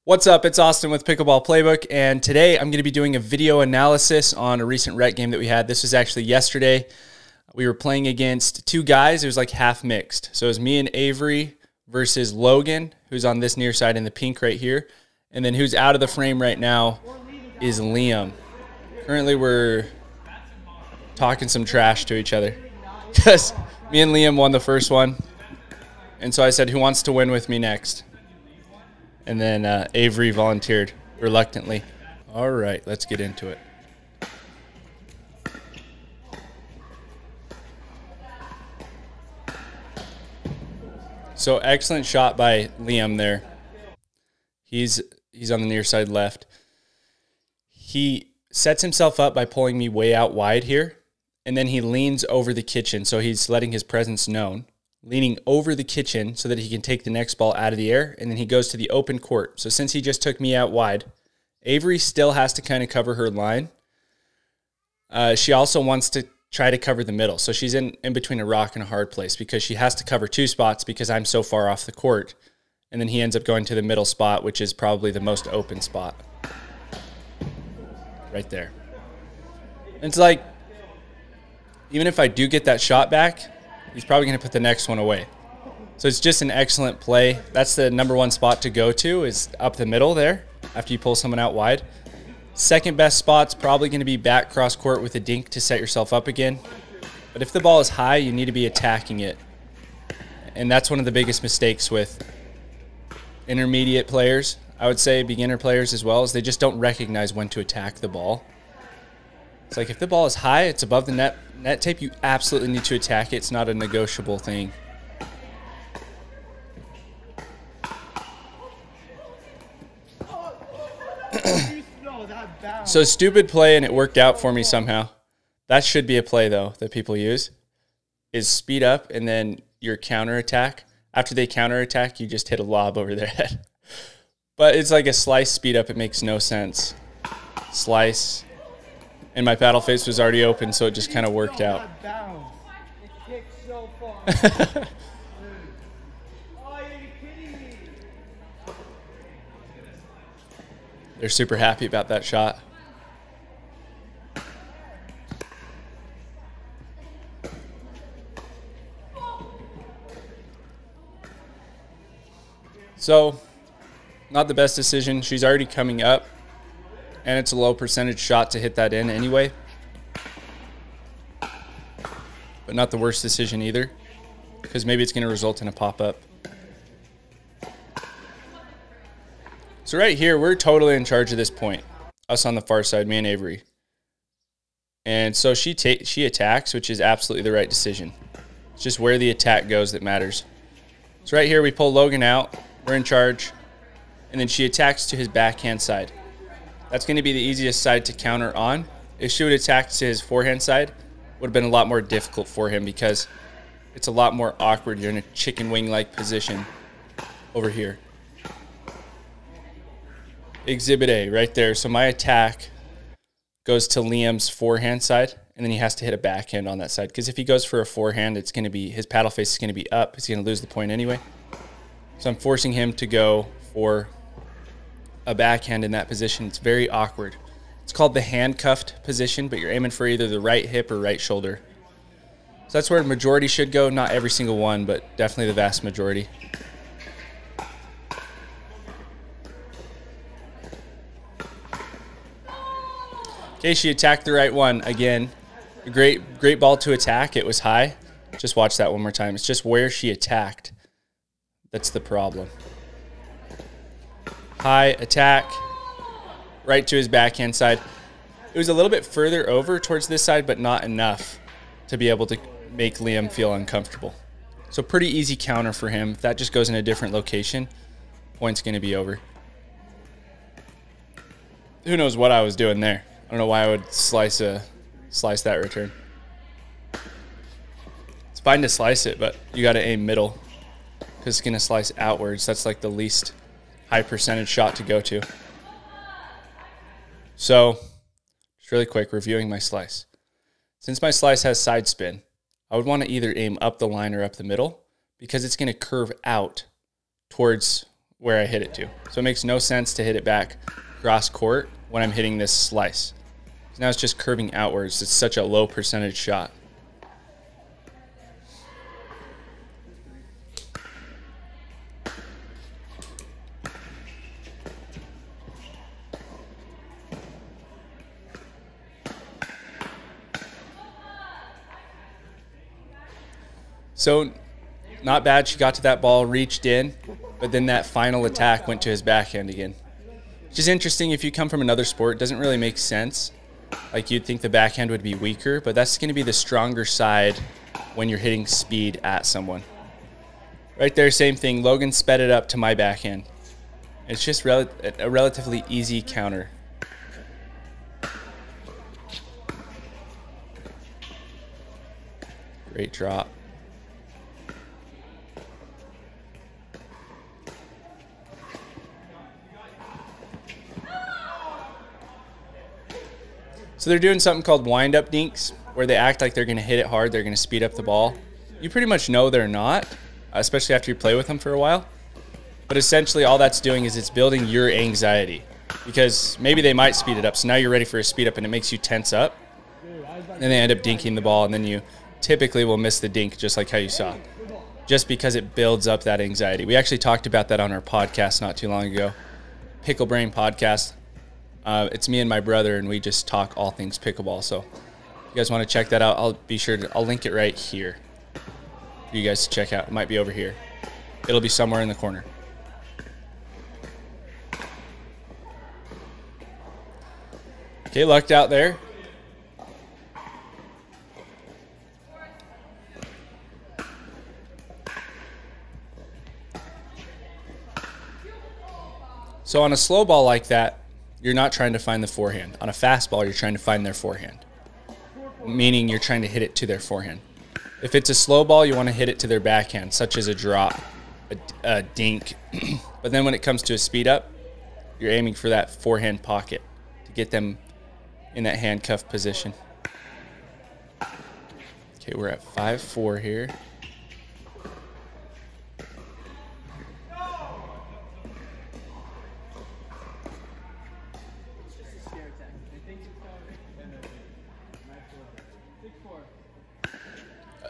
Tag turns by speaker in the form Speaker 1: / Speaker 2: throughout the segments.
Speaker 1: What's up? It's Austin with Pickleball Playbook, and today I'm going to be doing a video analysis on a recent rec game that we had. This was actually yesterday. We were playing against two guys. It was like half mixed. So it was me and Avery versus Logan, who's on this near side in the pink right here. And then who's out of the frame right now is Liam. Currently we're talking some trash to each other because me and Liam won the first one. And so I said, who wants to win with me next? And then Avery volunteered reluctantly. All right, let's get into it. So excellent shot by Liam there. He's on the near side left. He sets himself up by pulling me way out wide here, and then he leans over the kitchen, so he's letting his presence known. Leaning over the kitchen so that he can take the next ball out of the air, and then he goes to the open court. So since he just took me out wide, Avery still has to kind of cover her line. She also wants to try to cover the middle. So she's in between a rock and a hard place because she has to cover two spots because I'm so far off the court. And then he ends up going to the middle spot, which is probably the most open spot. Right there. And it's like, even if I do get that shot back, he's probably going to put the next one away. So it's just an excellent play. That's the number one spot to go to, is up the middle there after you pull someone out wide. Second best spot's probably going to be back cross court with a dink to set yourself up again. But if the ball is high, you need to be attacking it. And that's one of the biggest mistakes with intermediate players, I would say beginner players as well, is they just don't recognize when to attack the ball. It's like if the ball is high, it's above the net tape, you absolutely need to attack it. It's not a negotiable thing. So stupid play, and it worked out for me somehow. That should be a play, though, that people use, is speed up and then your counter attack. After they counter attack, you just hit a lob over their head. But it's like a slice speed up. It makes no sense. Slice. And my paddle face was already open, so it just kind of worked out. They're super happy about that shot. So, not the best decision. She's already coming up. And it's a low percentage shot to hit that in anyway. But not the worst decision either, because maybe it's going to result in a pop-up. So right here, we're totally in charge of this point. Us on the far side, me and Avery. And so she attacks, which is absolutely the right decision. It's just where the attack goes that matters. So right here, we pull Logan out. We're in charge. And then she attacks to his backhand side. That's going to be the easiest side to counter on. If she would attack to his forehand side, it would have been a lot more difficult for him because it's a lot more awkward. You're in a chicken wing-like position over here. Exhibit A right there. So my attack goes to Liam's forehand side, and then he has to hit a backhand on that side. Because if he goes for a forehand, it's going to be, his paddle face is going to be up. He's going to lose the point anyway. So I'm forcing him to go for a backhand in that position. It's very awkward. It's called the handcuffed position, but you're aiming for either the right hip or right shoulder. So that's where the majority should go. Not every single one, but definitely the vast majority. Okay, she attacked the right one again. A great ball to attack. It was high. Just watch that one more time. It's just where she attacked that's the problem. High attack, right to his backhand side. It was a little bit further over towards this side, but not enough to be able to make Liam feel uncomfortable. So pretty easy counter for him. If that just goes in a different location, point's going to be over. Who knows what I was doing there? I don't know why I would slice that return. It's fine to slice it, but you got to aim middle because it's going to slice outwards. That's like the least high percentage shot to go to. So, just really quick, reviewing my slice. Since my slice has side spin, I would want to either aim up the line or up the middle because it's going to curve out towards where I hit it to. So it makes no sense to hit it back cross court when I'm hitting this slice. Now it's just curving outwards. It's such a low percentage shot. So not bad. She got to that ball, reached in, but then that final attack went to his backhand again. Which is interesting. If you come from another sport, it doesn't really make sense. Like, you'd think the backhand would be weaker, but that's going to be the stronger side when you're hitting speed at someone. Right there, same thing. Logan sped it up to my backhand. It's just a relatively easy counter. Great drop. So they're doing something called wind-up dinks, where they act like they're going to hit it hard, they're going to speed up the ball. You pretty much know they're not, especially after you play with them for a while. But essentially all that's doing is it's building your anxiety, because maybe they might speed it up. So now you're ready for a speed up and it makes you tense up. And they end up dinking the ball, and then you typically will miss the dink, just like how you saw, just because it builds up that anxiety. We actually talked about that on our podcast not too long ago, Pickle Brain podcast. It's me and my brother, and we just talk all things pickleball. So if you guys want to check that out, I'll link it right here for you guys to check out. It might be over here. It'll be somewhere in the corner. Okay, lucked out there. So on a slow ball like that, you're not trying to find the forehand. On a fast ball, you're trying to find their forehand, meaning you're trying to hit it to their forehand. If it's a slow ball, you want to hit it to their backhand, such as a drop, a dink. But then when it comes to a speed up, you're aiming for that forehand pocket to get them in that handcuff position. Okay, we're at 5-4 here.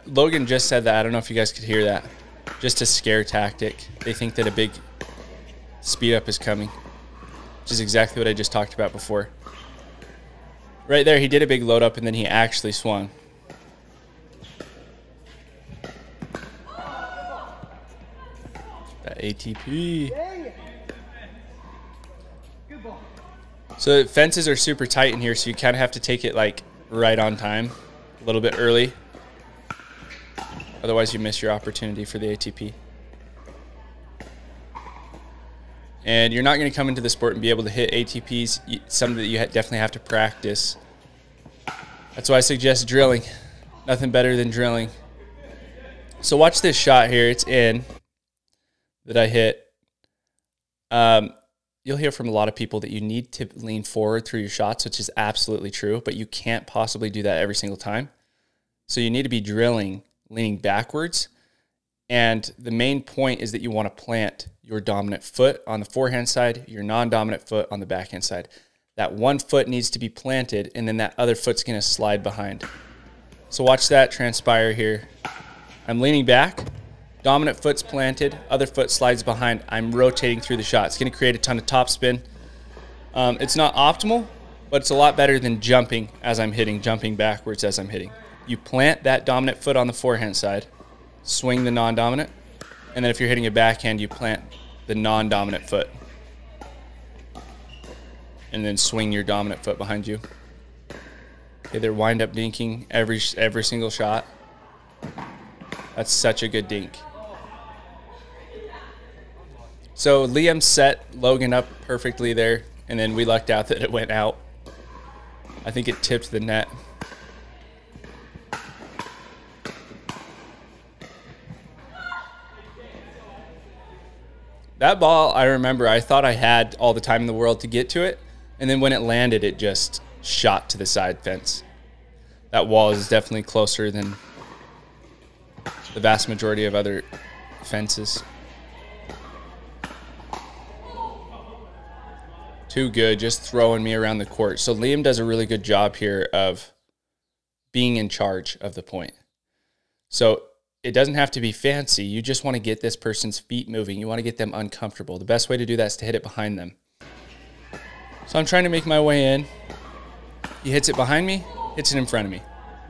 Speaker 1: Logan just said that. I don't know if you guys could hear that. Just a scare tactic. They think that a big speed up is coming, which is exactly what I just talked about before. Right there, he did a big load up, and then he actually swung. That ATP. So fences are super tight in here, so you kind of have to take it like right on time, a little bit early. Otherwise, you miss your opportunity for the ATP. And you're not going to come into the sport and be able to hit ATPs, something that you definitely have to practice. That's why I suggest drilling. Nothing better than drilling. So watch this shot here. It's in that I hit. You'll hear from a lot of people that you need to lean forward through your shots, which is absolutely true, but you can't possibly do that every single time. So you need to be drilling leaning backwards, and the main point is that you want to plant your dominant foot on the forehand side, your non-dominant foot on the backhand side. That one foot needs to be planted, and then that other foot's going to slide behind. So watch that transpire here. I'm leaning back, dominant foot's planted, other foot slides behind. I'm rotating through the shot. It's going to create a ton of topspin. It's not optimal, but it's a lot better than jumping as I'm hitting, jumping backwards as I'm hitting. You plant that dominant foot on the forehand side, swing the non-dominant, and then if you're hitting a backhand, you plant the non-dominant foot, and then swing your dominant foot behind you. Okay, they're wind-up dinking every single shot. That's such a good dink. So Liam set Logan up perfectly there, and then we lucked out that it went out. I think it tipped the net. That ball, I remember, I thought I had all the time in the world to get to it, and then when it landed, it just shot to the side fence. That wall is definitely closer than the vast majority of other fences. Too good, just throwing me around the court. So Liam does a really good job here of being in charge of the point. So it doesn't have to be fancy. You just want to get this person's feet moving. You want to get them uncomfortable. The best way to do that is to hit it behind them. So I'm trying to make my way in. He hits it behind me, hits it in front of me.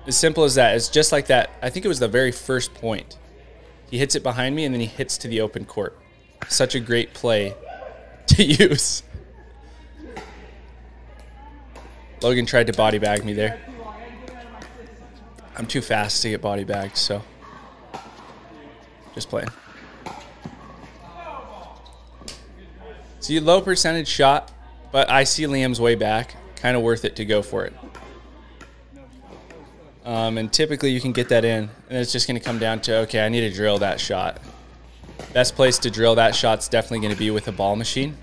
Speaker 1: As simple as that. It's just like that. I think it was the very first point. He hits it behind me, and then he hits to the open court. Such a great play to use. Logan tried to body bag me there. I'm too fast to get body bagged, so just playing. See, low percentage shot, but I see Liam's way back. Kind of worth it to go for it. And typically you can get that in, and it's just going to come down to, okay, I need to drill that shot. Best place to drill that shot's definitely going to be with a ball machine,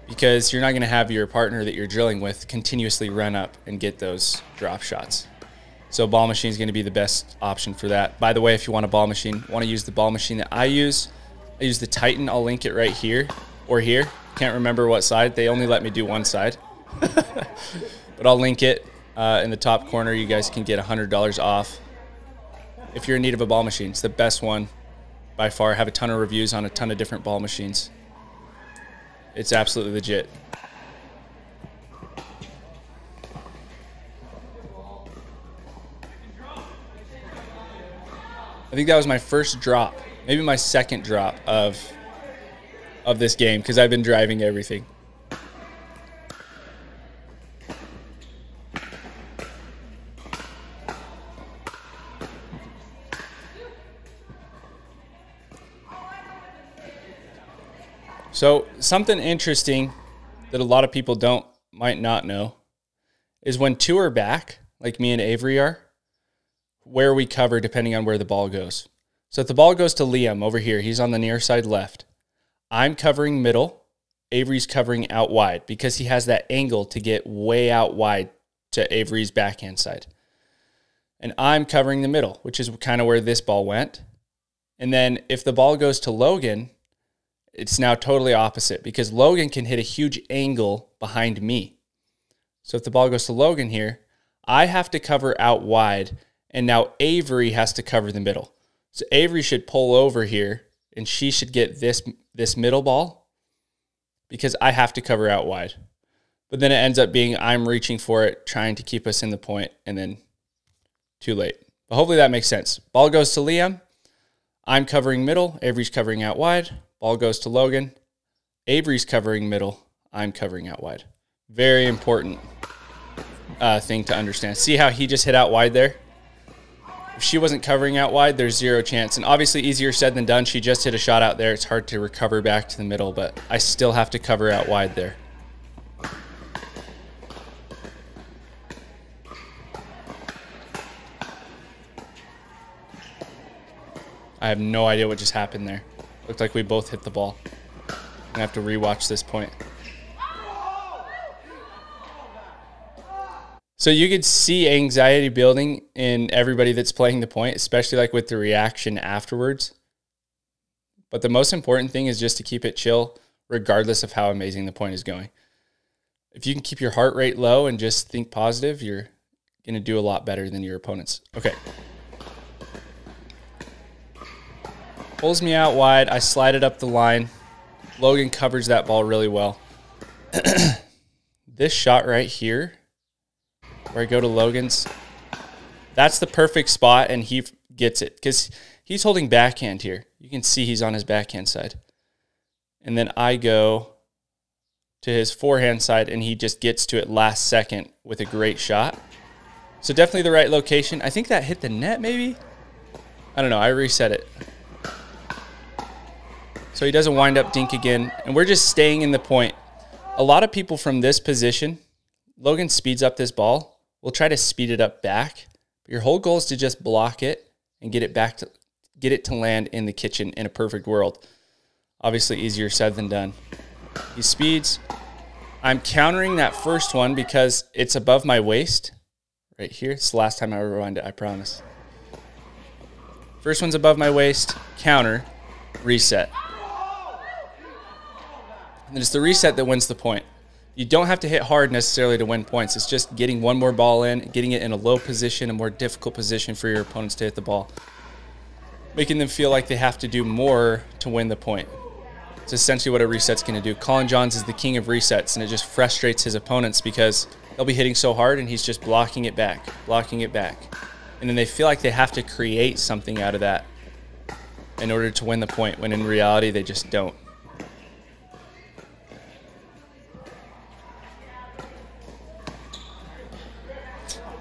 Speaker 1: because you're not going to have your partner that you're drilling with continuously run up and get those drop shots. So ball machine is going to be the best option for that. By the way, if you want a ball machine, want to use the ball machine that I use the Titan. I'll link it right here or here. Can't remember what side. They only let me do one side. But I'll link it in the top corner. You guys can get $100 off if you're in need of a ball machine. It's the best one by far. I have a ton of reviews on a ton of different ball machines. It's absolutely legit. I think that was my first drop, maybe my second drop of this game, because I've been driving everything. So something interesting that a lot of people might not know is when two are back, like me and Avery are, where we cover depending on where the ball goes. So if the ball goes to Liam over here, he's on the near side left. I'm covering middle. Avery's covering out wide because he has that angle to get way out wide to Avery's backhand side. And I'm covering the middle, which is kind of where this ball went. And then if the ball goes to Logan, it's now totally opposite because Logan can hit a huge angle behind me. So if the ball goes to Logan here, I have to cover out wide, and now Avery has to cover the middle. So Avery should pull over here, and she should get this middle ball because I have to cover out wide. But then it ends up being I'm reaching for it, trying to keep us in the point, and then too late. But hopefully that makes sense. Ball goes to Liam. I'm covering middle. Avery's covering out wide. Ball goes to Logan. Avery's covering middle. I'm covering out wide. Very important thing to understand. See how he just hit out wide there? If she wasn't covering out wide, there's zero chance. And obviously easier said than done. She just hit a shot out there. It's hard to recover back to the middle, but I still have to cover out wide there. I have no idea what just happened there. Looked like we both hit the ball. I'm gonna have to rewatch this point. So you could see anxiety building in everybody that's playing the point, especially like with the reaction afterwards. But the most important thing is just to keep it chill, regardless of how amazing the point is going. If you can keep your heart rate low and just think positive, you're gonna do a lot better than your opponents. Okay. Pulls me out wide. I slide it up the line. Logan covers that ball really well. This shot right here, where I go to Logan's, that's the perfect spot, and he gets it because he's holding backhand here. You can see he's on his backhand side. And then I go to his forehand side, and he just gets to it last second with a great shot. So definitely the right location. I think that hit the net maybe? I don't know. I reset it. So he doesn't wind up dink again, and we're just staying in the point. A lot of people from this position, Logan speeds up this ball. We'll try to speed it up back. But your whole goal is to just block it and get it to land in the kitchen in a perfect world. Obviously easier said than done. He speeds. I'm countering that first one because it's above my waist right here. It's the last time I rewind it, I promise. First one's above my waist, counter, reset. And it's the reset that wins the point. You don't have to hit hard necessarily to win points. It's just getting one more ball in, getting it in a low position, a more difficult position for your opponents to hit the ball. Making them feel like they have to do more to win the point. It's essentially what a reset's going to do. Colin Johns is the king of resets, and it just frustrates his opponents because they'll be hitting so hard and he's just blocking it back. And then they feel like they have to create something out of that in order to win the point, when in reality they just don't.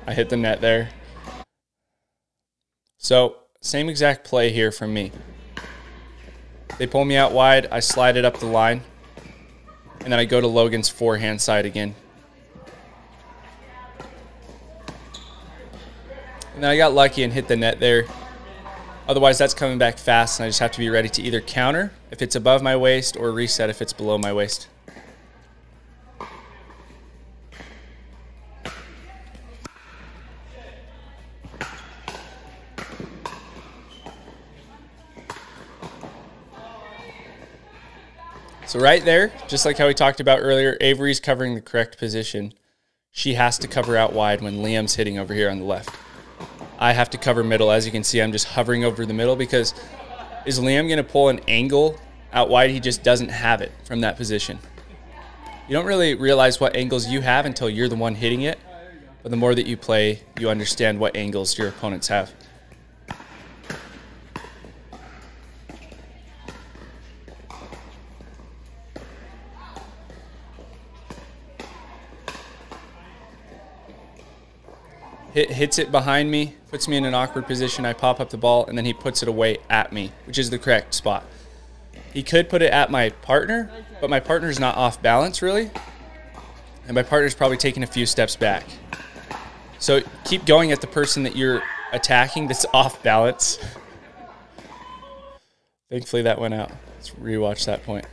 Speaker 1: I hit the net there. So, same exact play here from me. They pull me out wide, I slide it up the line, and then I go to Logan's forehand side again. And then I got lucky and hit the net there. Otherwise, that's coming back fast, and I just have to be ready to either counter if it's above my waist or reset if it's below my waist. So right there, just like how we talked about earlier, Avery's covering the correct position. She has to cover out wide when Liam's hitting over here on the left. I have to cover middle. As you can see, I'm just hovering over the middle because is Liam going to pull an angle out wide? He just doesn't have it from that position. You don't really realize what angles you have until you're the one hitting it. But the more that you play, you understand what angles your opponents have. Hits it behind me, puts me in an awkward position. I pop up the ball, and then he puts it away at me, which is the correct spot. He could put it at my partner, but my partner's not off balance, really. And my partner's probably taking a few steps back. So keep going at the person that you're attacking that's off balance. Thankfully, that went out. Let's rewatch that point.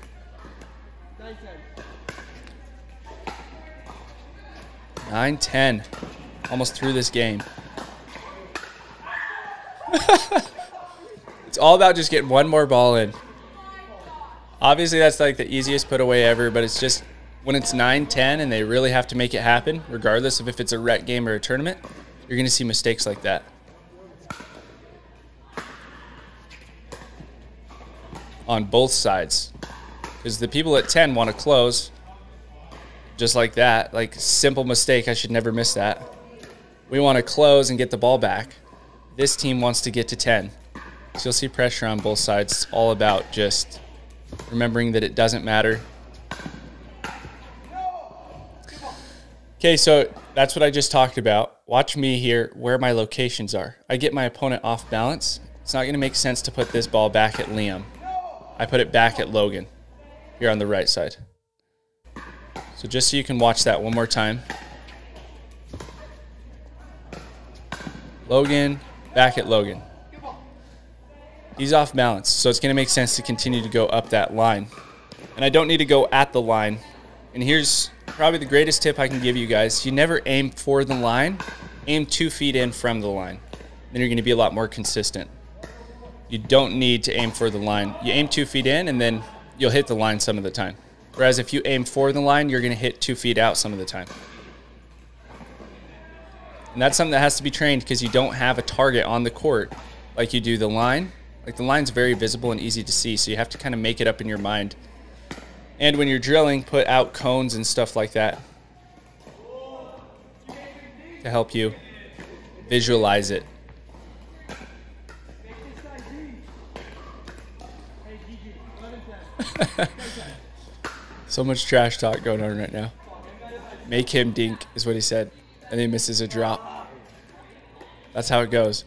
Speaker 1: 9-10. Almost through this game. It's all about just getting one more ball in. Obviously, that's like the easiest put away ever, but it's just when it's 9-10 and they really have to make it happen, regardless of if it's a rec game or a tournament, you're going to see mistakes like that. On both sides. Because the people at 10 want to close just like that. Like, simple mistake. I should never miss that. We want to close and get the ball back. This team wants to get to 10. So you'll see pressure on both sides. It's all about just remembering that it doesn't matter. Okay, so that's what I just talked about. Watch me here where my locations are. I get my opponent off balance. It's not going to make sense to put this ball back at Liam. I put it back at Logan here on the right side. So just so you can watch that one more time. Logan, back at Logan. He's off balance, so it's going to make sense to continue to go up that line. And I don't need to go at the line. And here's probably the greatest tip I can give you guys. You never aim for the line. Aim 2 feet in from the line. Then you're going to be a lot more consistent. You don't need to aim for the line. You aim 2 feet in, and then you'll hit the line some of the time. Whereas if you aim for the line, you're going to hit 2 feet out some of the time. And that's something that has to be trained because you don't have a target on the court like you do the line. Like, the line's very visible and easy to see, so you have to kind of make it up in your mind. And when you're drilling, put out cones and stuff like that to help you visualize it. So much trash talk going on right now. Make him dink is what he said. And he misses a drop. That's how it goes.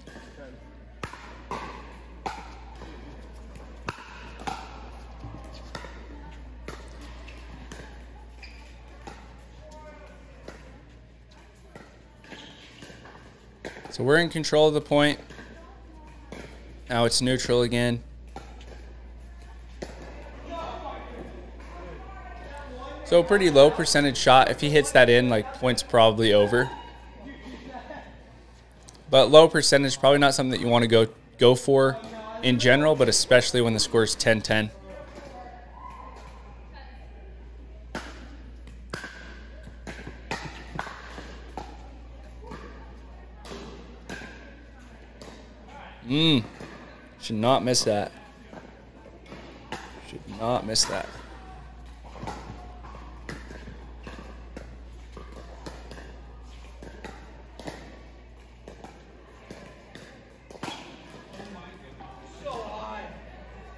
Speaker 1: So we're in control of the point. Now it's neutral again. So a pretty low percentage shot. If he hits that in, like, point's probably over. But low percentage, probably not something that you want to go for in general, but especially when the score is 10-10. Should not miss that. Should not miss that.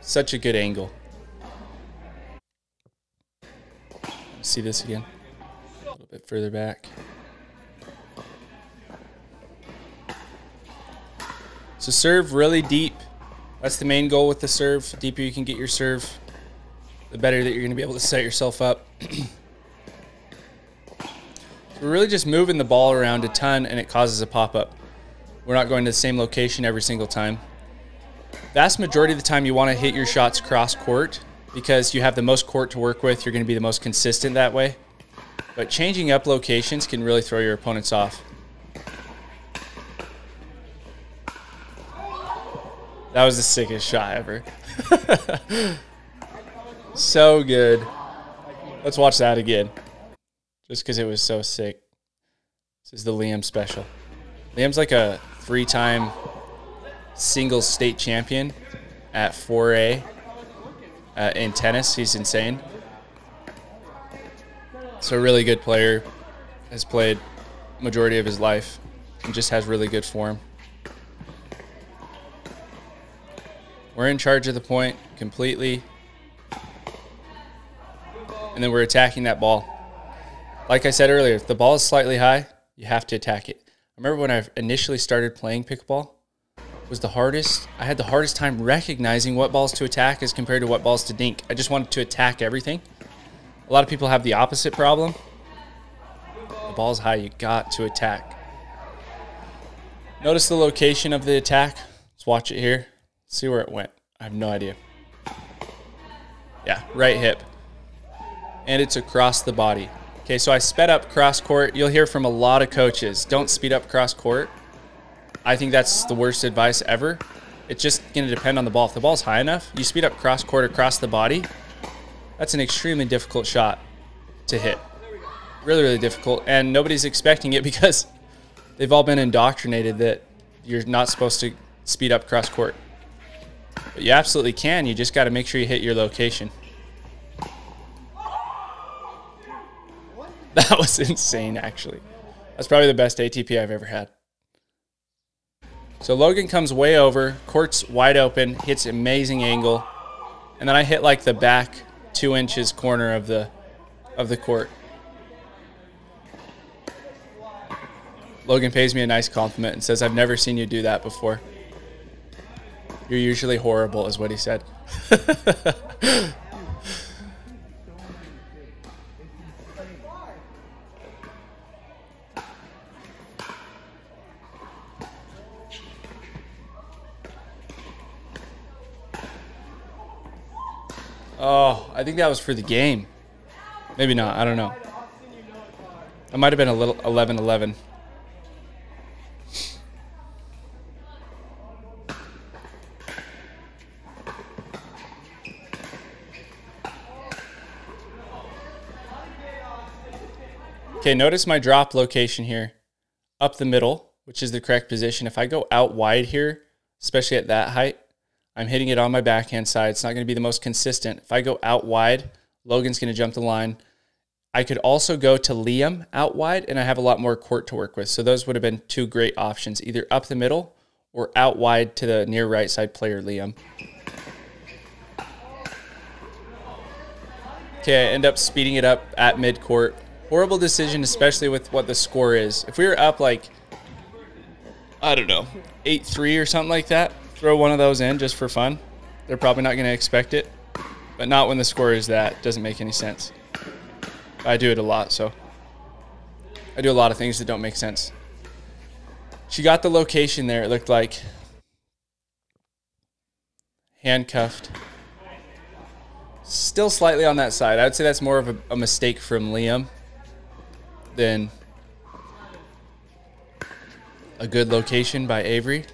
Speaker 1: Such a good angle. See this again. A little bit further back. So serve really deep. That's the main goal with the serve. The deeper you can get your serve, the better that you're going to be able to set yourself up. So we're really just moving the ball around a ton, and it causes a pop-up. We're not going to the same location every single time. Vast majority of the time you want to hit your shots cross-court because you have the most court to work with. You're going to be the most consistent that way. But changing up locations can really throw your opponents off. That was the sickest shot ever. So good. Let's watch that again. Just because it was so sick. This is the Liam special. Liam's like a 3-time singles state champion at 4A in tennis. He's insane. So a really good player. Has played majority of his life and just has really good form. We're in charge of the point completely. And then we're attacking that ball. Like I said earlier, if the ball is slightly high, you have to attack it. I remember when I initially started playing pickleball, was the hardest. I had the hardest time recognizing what balls to attack as compared to what balls to dink. I just wanted to attack everything. A lot of people have the opposite problem. The ball's high, you got to attack. Notice the location of the attack. Let's watch it here. See where it went. I have no idea. Yeah, right hip. And it's across the body. Okay, so I sped up cross court. You'll hear from a lot of coaches, don't speed up cross court. I think that's the worst advice ever. It's just going to depend on the ball. If the ball's high enough, you speed up cross court across the body. That's an extremely difficult shot to hit. Really, really difficult. And nobody's expecting it because they've all been indoctrinated that you're not supposed to speed up cross court. But you absolutely can. You just got to make sure you hit your location. That was insane, actually. That's probably the best ATP I've ever had. So Logan comes way over, court's wide open, hits amazing angle, and then I hit like the back 2 inches corner of the court. Logan pays me a nice compliment and says, "I've never seen you do that before. You're usually horrible," is what he said. Oh, I think that was for the game. Maybe not. I don't know. It might have been a little 11-11. Okay, notice my drop location here. Up the middle, which is the correct position. If I go out wide here, especially at that height, I'm hitting it on my backhand side. It's not going to be the most consistent. If I go out wide, Logan's going to jump the line. I could also go to Liam out wide, and I have a lot more court to work with. So those would have been two great options, either up the middle or out wide to the near right side player, Liam. Okay, I end up speeding it up at mid-court. Horrible decision, especially with what the score is. If we were up like, I don't know, 8-3 or something like that, throw one of those in just for fun. They're probably not going to expect it, but not when the score is that. Doesn't make any sense. I do it a lot, so I do a lot of things that don't make sense. She got the location there, it looked like. Handcuffed. Still slightly on that side. I would say that's more of a mistake from Liam than a good location by Avery.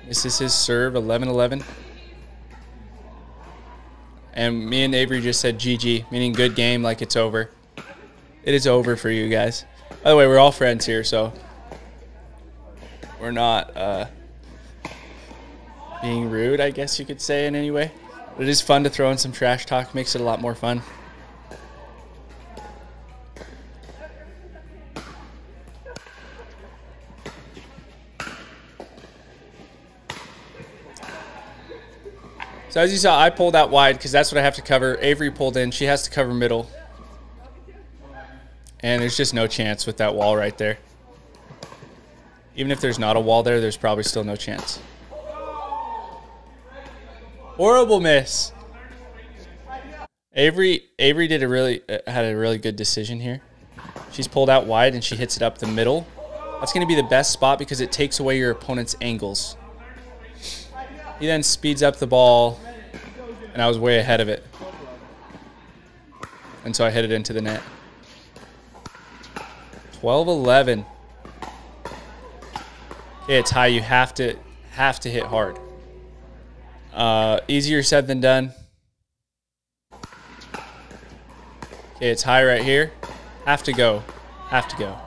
Speaker 1: This is his serve, 11-11. And me and Avery just said GG, meaning good game, like it's over. It is over for you guys. By the way, we're all friends here, so we're not being rude, I guess you could say in any way. But it is fun to throw in some trash talk, makes it a lot more fun. So as you saw, I pulled out wide because that's what I have to cover. Avery pulled in. She has to cover middle. And there's just no chance with that wall right there. Even if there's not a wall there, there's probably still no chance. Horrible miss. Avery had a really good decision here. She's pulled out wide and she hits it up the middle. That's going to be the best spot because it takes away your opponent's angles. He then speeds up the ball, and I was way ahead of it. And so I hit it into the net. 12-11. Okay, it's high. You have to hit hard. Easier said than done. Okay, it's high right here. Have to go. Have to go.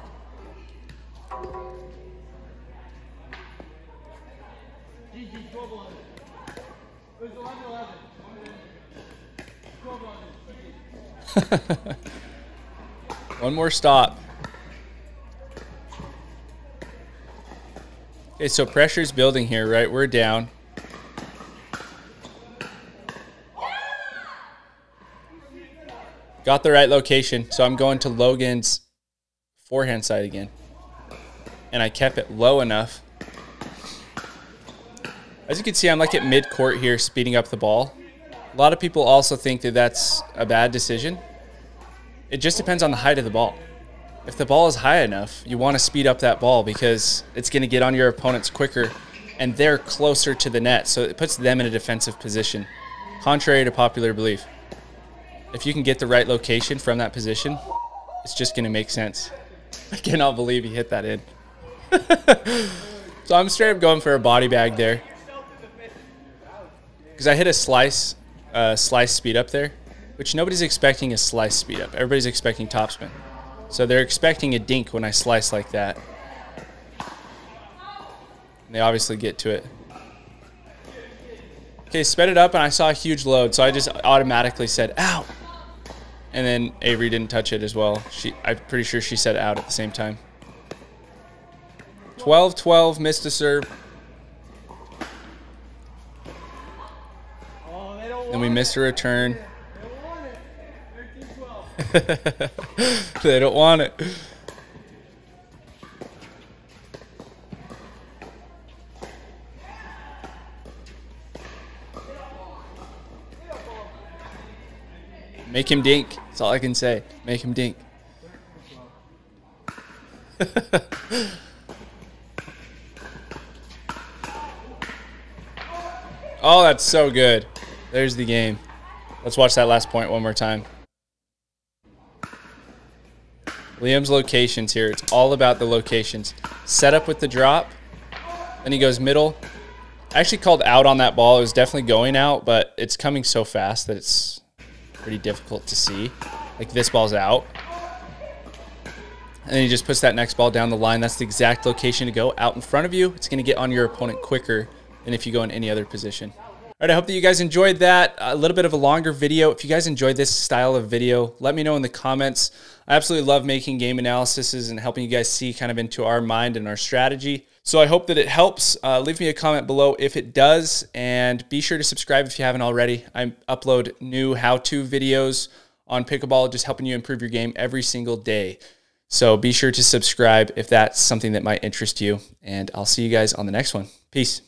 Speaker 1: One more stop. Okay, so pressure's building here, right? We're down. Got the right location, so I'm going to Logan's forehand side again. And I kept it low enough. As you can see, I'm like at mid-court here, speeding up the ball. A lot of people also think that that's a bad decision. It just depends on the height of the ball. If the ball is high enough, you want to speed up that ball because it's going to get on your opponents quicker and they're closer to the net, so it puts them in a defensive position, contrary to popular belief. If you can get the right location from that position, it's just going to make sense. I cannot believe he hit that in. So I'm straight up going for a body bag there because I hit a slice speed up there, which nobody's expecting a slice speed up. Everybody's expecting topspin. So they're expecting a dink when I slice like that. And they obviously get to it. Okay, sped it up and I saw a huge load, so I just automatically said, ow! And then Avery didn't touch it as well. I'm pretty sure she said out at the same time. 12-12, missed a serve. And we missed a return. They don't want it. Make him dink. That's all I can say. Make him dink. Oh, that's so good. There's the game. Let's watch that last point one more time. Liam's locations here. It's all about the locations. Set up with the drop. Then he goes middle. I actually called out on that ball. It was definitely going out, but it's coming so fast that it's pretty difficult to see. Like this ball's out. And then he just puts that next ball down the line. That's the exact location to go out in front of you. It's going to get on your opponent quicker than if you go in any other position. All right, I hope that you guys enjoyed that. A little bit of a longer video. If you guys enjoyed this style of video, let me know in the comments. I absolutely love making game analyses and helping you guys see kind of into our mind and our strategy. So I hope that it helps. Leave me a comment below if it does, and be sure to subscribe if you haven't already. I upload new how-to videos on Pickleball, just helping you improve your game every single day. So be sure to subscribe if that's something that might interest you, and I'll see you guys on the next one. Peace.